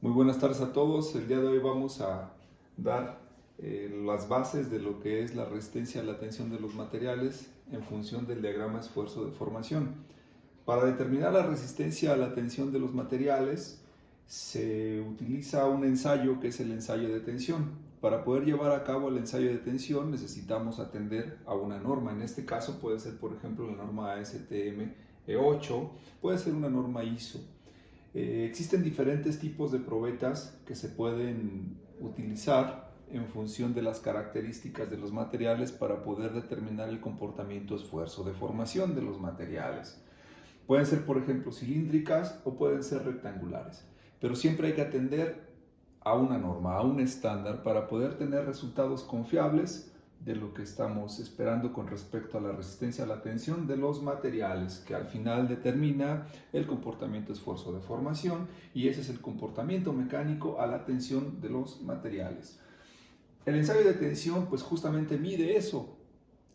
Muy buenas tardes a todos. El día de hoy vamos a dar las bases de lo que es la resistencia a la tensión de los materiales en función del diagrama esfuerzo-deformación. Para determinar la resistencia a la tensión de los materiales se utiliza un ensayo que es el ensayo de tensión. Para poder llevar a cabo el ensayo de tensión necesitamos atender a una norma. En este caso puede ser, por ejemplo, la norma ASTM E8, puede ser una norma ISO. Existen diferentes tipos de probetas que se pueden utilizar en función de las características de los materiales para poder determinar el comportamiento esfuerzo-deformación de los materiales. Pueden ser, por ejemplo, cilíndricas o pueden ser rectangulares, pero siempre hay que atender a una norma, a un estándar para poder tener resultados confiables de lo que estamos esperando con respecto a la resistencia a la tensión de los materiales, que al final determina el comportamiento esfuerzo-deformación, y ese es el comportamiento mecánico a la tensión de los materiales. El ensayo de tensión pues justamente mide eso,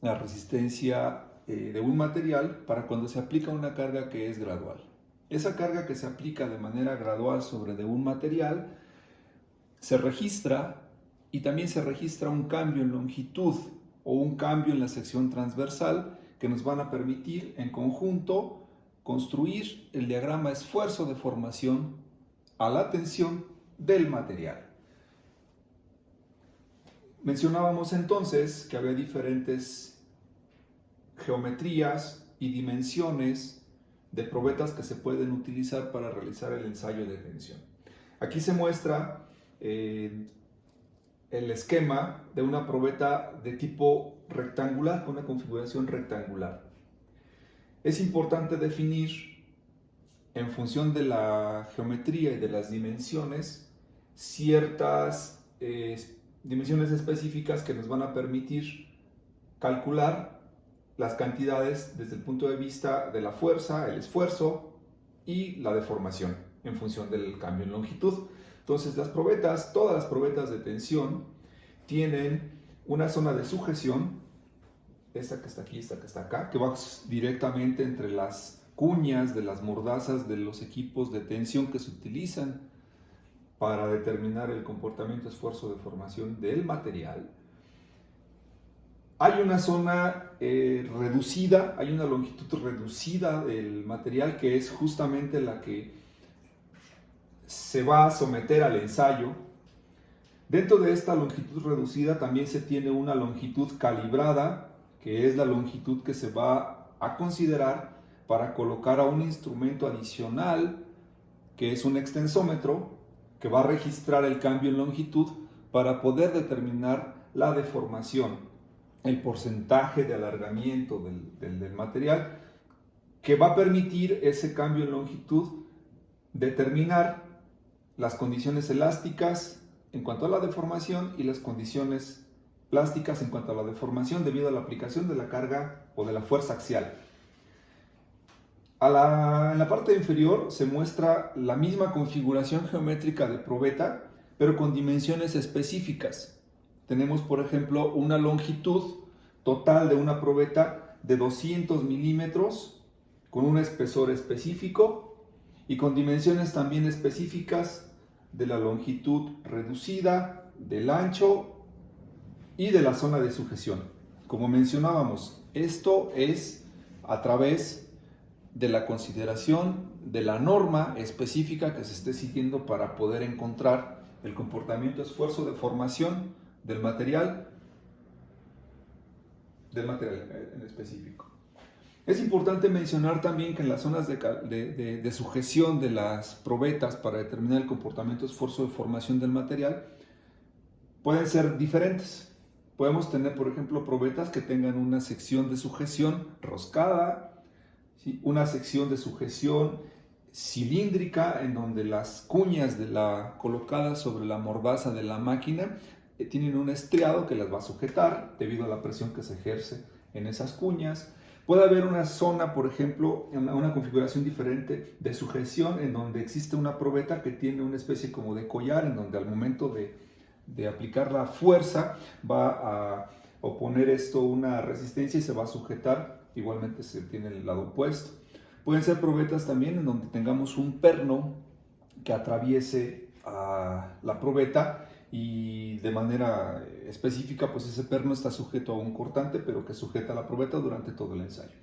la resistencia de un material para cuando se aplica una carga que es gradual. Esa carga que se aplica de manera gradual sobre de un material se registra, y también se registra un cambio en longitud o un cambio en la sección transversal que nos van a permitir en conjunto construir el diagrama esfuerzo-deformación a la tensión del material. Mencionábamos entonces que había diferentes geometrías y dimensiones de probetas que se pueden utilizar para realizar el ensayo de tensión. Aquí se muestra el esquema de una probeta de tipo rectangular, con una configuración rectangular. Es importante definir, en función de la geometría y de las dimensiones, ciertas dimensiones específicas que nos van a permitir calcular las cantidades desde el punto de vista de la fuerza, el esfuerzo y la deformación en función del cambio en longitud. Entonces las probetas, todas las probetas de tensión tienen una zona de sujeción, esta que está aquí, esta que está acá, que va directamente entre las cuñas de las mordazas de los equipos de tensión que se utilizan para determinar el comportamiento esfuerzo-deformación del material. Hay una zona reducida, hay una longitud reducida del material que es justamente la que se va a someter al ensayo. Dentro de esta longitud reducida también se tiene una longitud calibrada, que es la longitud que se va a considerar para colocar a un instrumento adicional, que es un extensómetro, que va a registrar el cambio en longitud para poder determinar la deformación, el porcentaje de alargamiento del material, que va a permitir ese cambio en longitud determinar las condiciones elásticas en cuanto a la deformación y las condiciones plásticas en cuanto a la deformación debido a la aplicación de la carga o de la fuerza axial. En la parte inferior se muestra la misma configuración geométrica de probeta, pero con dimensiones específicas. Tenemos, por ejemplo, una longitud total de una probeta de 200 milímetros con un espesor específico y con dimensiones también específicas de la longitud reducida, del ancho y de la zona de sujeción. Como mencionábamos, esto es a través de la consideración de la norma específica que se esté siguiendo para poder encontrar el comportamiento esfuerzo-deformación del material en específico. Es importante mencionar también que en las zonas de sujeción de las probetas para determinar el comportamiento esfuerzo-deformación del material pueden ser diferentes. Podemos tener, por ejemplo, probetas que tengan una sección de sujeción roscada, ¿sí? Una sección de sujeción cilíndrica en donde las cuñas colocadas sobre la mordaza de la máquina tienen un estriado que las va a sujetar debido a la presión que se ejerce en esas cuñas. Puede haber una zona, por ejemplo, en una configuración diferente de sujeción en donde existe una probeta que tiene una especie como de collar en donde al momento de aplicar la fuerza va a oponer esto una resistencia y se va a sujetar. Igualmente se tiene el lado opuesto. Pueden ser probetas también en donde tengamos un perno que atraviese a la probeta y de manera específica pues ese perno está sujeto a un cortante pero que sujeta la probeta durante todo el ensayo.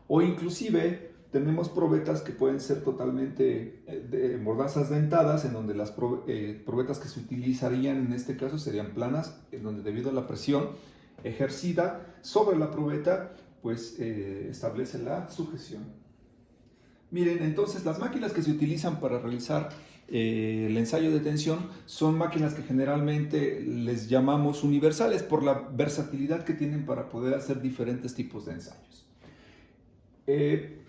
O inclusive tenemos probetas que pueden ser totalmente de mordazas dentadas, en donde las probetas que se utilizarían en este caso serían planas, en donde debido a la presión ejercida sobre la probeta pues establece la sujeción. Miren, entonces las máquinas que se utilizan para realizar el ensayo de tensión son máquinas que generalmente les llamamos universales por la versatilidad que tienen para poder hacer diferentes tipos de ensayos.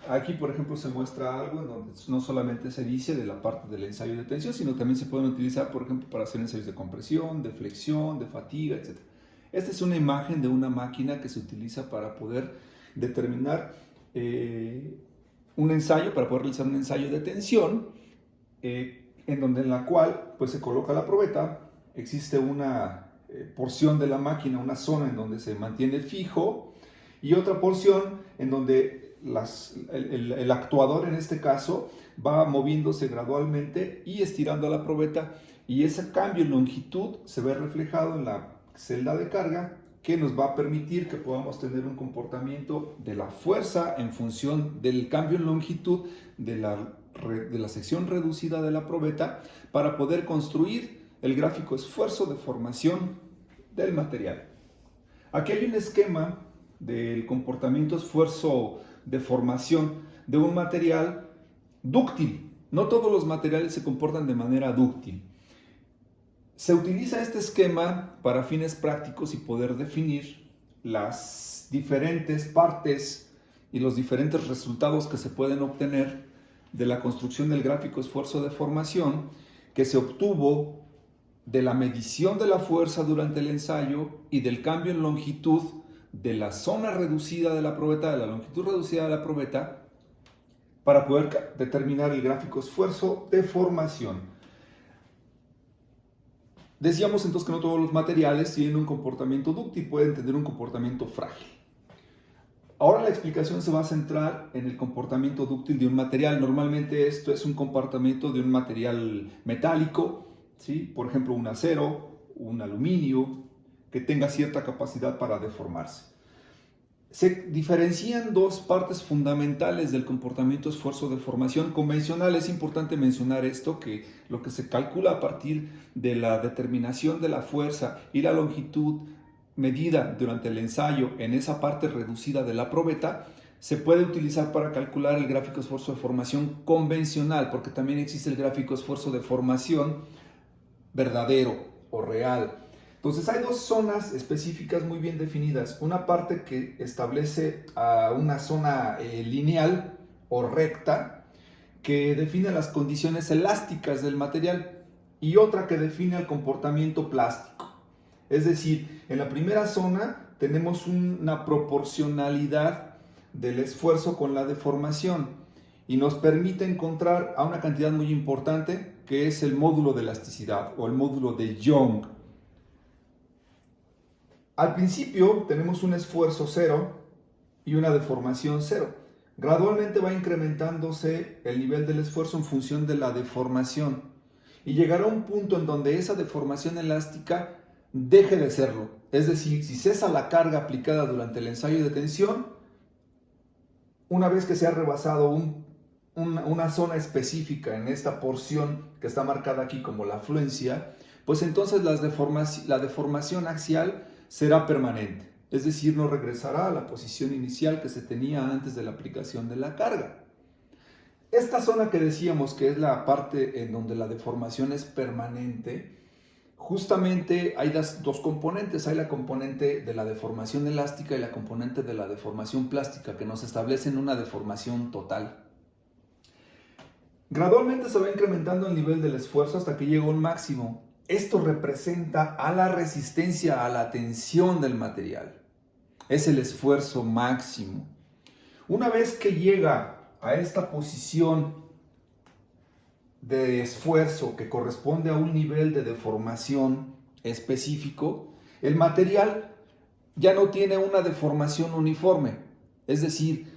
Aquí, por ejemplo, se muestra algo en donde no solamente se dice de la parte del ensayo de tensión, sino también se pueden utilizar, por ejemplo, para hacer ensayos de compresión, de flexión, de fatiga, etc. Esta es una imagen de una máquina que se utiliza para poder determinar un ensayo, para poder realizar un ensayo de tensión, en la cual pues, se coloca la probeta, existe una porción de la máquina, una zona en donde se mantiene fijo, y otra porción en donde el actuador en este caso va moviéndose gradualmente y estirando la probeta, y ese cambio en longitud se ve reflejado en la celda de carga que nos va a permitir que podamos tener un comportamiento de la fuerza en función del cambio en longitud de la sección reducida de la probeta para poder construir el gráfico esfuerzo de formación del material. Aquí hay un esquema del comportamiento esfuerzo de formación de un material dúctil. No todos los materiales se comportan de manera dúctil. Se utiliza este esquema para fines prácticos y poder definir las diferentes partes y los diferentes resultados que se pueden obtener de la construcción del gráfico esfuerzo de formación que se obtuvo de la medición de la fuerza durante el ensayo y del cambio en longitud de la zona reducida de la probeta, de la longitud reducida de la probeta, para poder determinar el gráfico esfuerzo de formación. Decíamos entonces que no todos los materiales tienen un comportamiento dúctil, pueden tener un comportamiento frágil. Ahora la explicación se va a centrar en el comportamiento dúctil de un material. Normalmente esto es un comportamiento de un material metálico, ¿sí? Por ejemplo un acero, un aluminio, que tenga cierta capacidad para deformarse. Se diferencian dos partes fundamentales del comportamiento esfuerzo de formación convencional. Es importante mencionar esto, que lo que se calcula a partir de la determinación de la fuerza y la longitud medida durante el ensayo en esa parte reducida de la probeta, se puede utilizar para calcular el gráfico esfuerzo de formación convencional, porque también existe el gráfico esfuerzo de formación verdadero o real. Entonces hay dos zonas específicas muy bien definidas. Una parte que establece una zona lineal o recta que define las condiciones elásticas del material, y otra que define el comportamiento plástico. Es decir, en la primera zona tenemos una proporcionalidad del esfuerzo con la deformación y nos permite encontrar a una cantidad muy importante que es el módulo de elasticidad o el módulo de Young. Al principio tenemos un esfuerzo cero y una deformación cero. Gradualmente va incrementándose el nivel del esfuerzo en función de la deformación y llegará un punto en donde esa deformación elástica deje de serlo. Es decir, si cesa la carga aplicada durante el ensayo de tensión, una vez que se ha rebasado una zona específica en esta porción que está marcada aquí como la fluencia, pues entonces la deformación axial será permanente, es decir, no regresará a la posición inicial que se tenía antes de la aplicación de la carga. Esta zona que decíamos que es la parte en donde la deformación es permanente, justamente hay dos componentes. Hay la componente de la deformación elástica y la componente de la deformación plástica, que nos establecen una deformación total. Gradualmente se va incrementando el nivel del esfuerzo hasta que llega a un máximo. Esto representa a la resistencia a la tensión del material. Es el esfuerzo máximo. Una vez que llega a esta posición de esfuerzo que corresponde a un nivel de deformación específico, el material ya no tiene una deformación uniforme. Es decir,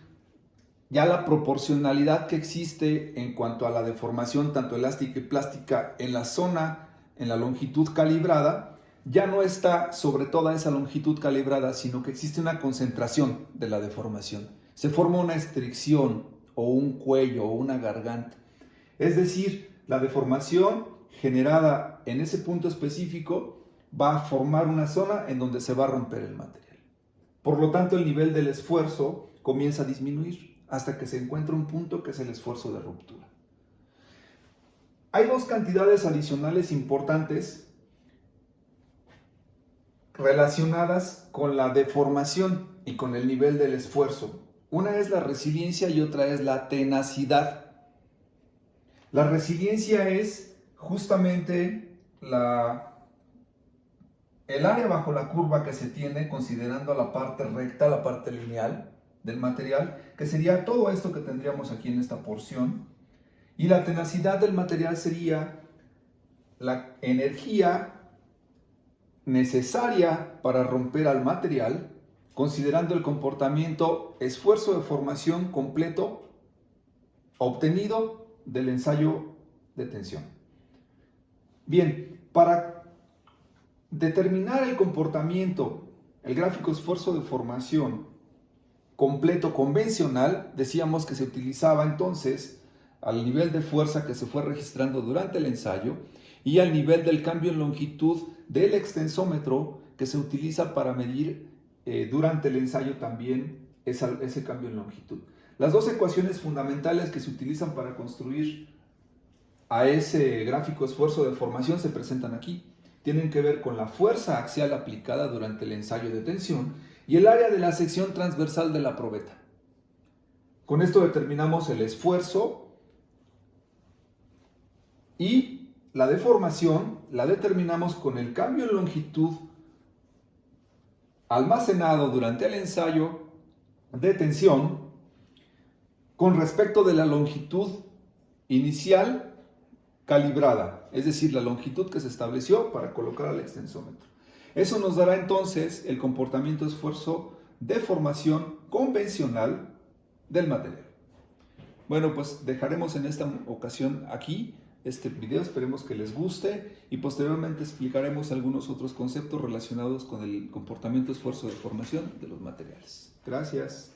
ya la proporcionalidad que existe en cuanto a la deformación tanto elástica y plástica en la zona, en la longitud calibrada, ya no está sobre toda esa longitud calibrada, sino que existe una concentración de la deformación. Se forma una estricción o un cuello o una garganta. Es decir, la deformación generada en ese punto específico va a formar una zona en donde se va a romper el material. Por lo tanto, el nivel del esfuerzo comienza a disminuir hasta que se encuentra un punto que es el esfuerzo de ruptura. Hay dos cantidades adicionales importantes relacionadas con la deformación y con el nivel del esfuerzo. Una es la resiliencia y otra es la tenacidad. La resiliencia es justamente el área bajo la curva que se tiene considerando la parte recta, la parte lineal del material, que sería todo esto que tendríamos aquí en esta porción. Y la tenacidad del material sería la energía necesaria para romper al material, considerando el comportamiento esfuerzo de formación completo obtenido del ensayo de tensión. Bien, para determinar el comportamiento, el gráfico esfuerzo de formación completo convencional, decíamos que se utilizaba entonces al nivel de fuerza que se fue registrando durante el ensayo y al nivel del cambio en longitud del extensómetro que se utiliza para medir durante el ensayo también ese cambio en longitud. Las dos ecuaciones fundamentales que se utilizan para construir a ese gráfico esfuerzo de formación se presentan aquí. Tienen que ver con la fuerza axial aplicada durante el ensayo de tensión y el área de la sección transversal de la probeta. Con esto determinamos el esfuerzo y la deformación la determinamos con el cambio en longitud almacenado durante el ensayo de tensión con respecto de la longitud inicial calibrada, es decir, la longitud que se estableció para colocar al extensómetro. Eso nos dará entonces el comportamiento de esfuerzo de formación convencional del material. Bueno, pues dejaremos en esta ocasión aquí este video, esperemos que les guste y posteriormente explicaremos algunos otros conceptos relacionados con el comportamiento de esfuerzo de formación de los materiales. Gracias.